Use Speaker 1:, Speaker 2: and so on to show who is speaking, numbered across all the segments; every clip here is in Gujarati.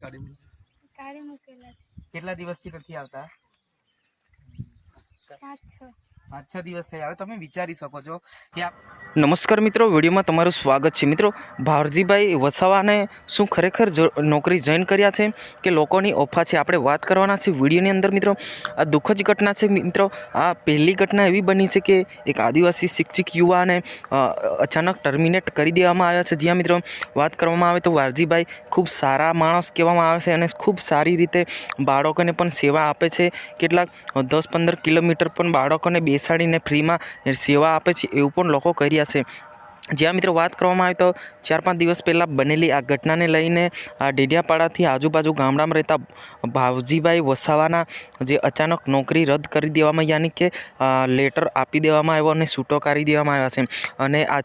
Speaker 1: કાઢી મૂકેલા છે।
Speaker 2: કેટલા દિવસથી નથી આવતા? 5-6 દિવસ થયા। હવે તમે વિચારી શકો છો કે નમસ્કાર મિત્રો, વિડીયોમાં તમારું સ્વાગત છે। મિત્રો, ભારજીભાઈ વસાવાને શું ખરેખર નોકરી જોઈન કર્યા છે કે લોકોની ઓફા છે, આપણે વાત કરવાના છે વિડીયોની અંદર। મિત્રો, આ દુઃખદ જ ઘટના છે। મિત્રો, આ પહેલી ઘટના એવી બની છે કે એક આદિવાસી શિક્ષિત યુવાને અચાનક ટર્મિનેટ કરી દેવામાં આવ્યા છે। જ્યાં મિત્રો વાત કરવામાં આવે તો ભારજીભાઈ ખૂબ સારા માણસ કહેવામાં આવે છે અને ખૂબ સારી રીતે બાળકોને પણ સેવા આપે છે। કેટલાક 10-15 કિલોમીટર પણ બાળકોને બેસાડીને ફ્રીમાં સેવા આપે છે, એવું પણ લોકો કરી રહ્યા છે। જ્યાં મિત્રો વાત કરવામાં આવે તો 4-5 દિવસ પહેલાં બનેલી આ ઘટનાને લઈને આ ડેડિયાપાડાથી આજુબાજુ ગામડામાં રહેતા ભાવજીભાઈ વસાવાના જે અચાનક નોકરી રદ કરી દેવામાં, યાની કે લેટર આપી દેવામાં આવ્યો અને છૂટો કરી દેવામાં આવ્યા છે। અને આ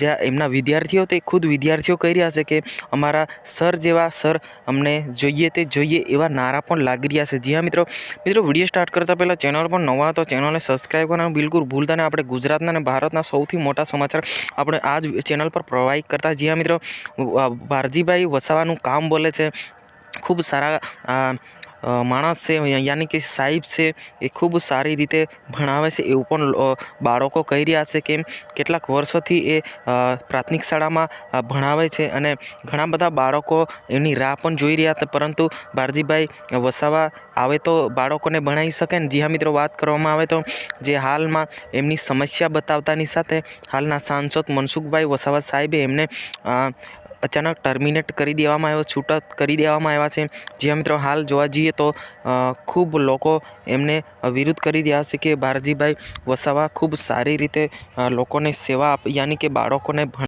Speaker 2: જ્યાં એમના વિદ્યાર્થીઓ તે ખુદ વિદ્યાર્થીઓ કહી રહ્યા છે કે અમારા સર જેવા સર અમને જોઈએ તે જોઈએ એવા નારા પણ લાગી રહ્યા છે। જ્યાં મિત્રો વિડીયો સ્ટાર્ટ કરતાં પહેલાં ચેનલ પર નવા તો ચેનલને સબસ્ક્રાઈબ કરવાનું બિલકુલ ભૂલતા નહીં। આપણે ગુજરાતના અને ભારતના સૌથી મોટા સમાચાર આપણે આ જ ચેનલ પર પ્રોવાઈડ કરતા। જ્યાં મિત્રો ભારજીભાઈ વસાવાનું કામ બોલે છે, ખૂબ સારા માણસ છે, યાની કે સાહેબ છે, એ ખૂબ સારી રીતે ભણાવે છે એવું પણ બાળકો કહી રહ્યા છે। કેમ કેટલાક વર્ષોથી એ પ્રાથમિક શાળામાં ભણાવે છે અને ઘણા બધા બાળકો એની રાહ પણ જોઈ રહ્યા હતા, પરંતુ ભારજીભાઈ વસાવા આવે તો બાળકોને ભણાવી શકે ને। જી હા મિત્રો, વાત કરવામાં આવે તો જે હાલમાં એમની સમસ્યા બતાવતાની સાથે હાલના સાંસદ મનસુખભાઈ વસાવા સાહેબે એમને અચાનક ટર્મિનેટ કરી દેવામાં આવ્યો, છૂટા કરી દેવામાં આવ્યા છે। જ્યાં મિત્રો હાલ જોવા જઈએ તો ખૂબ લોકો એમને વિરોધ કરી રહ્યા છે કે ભારજીભાઈ વસાવા ખૂબ સારી રીતે લોકોને સેવા યાની કે બાળકોને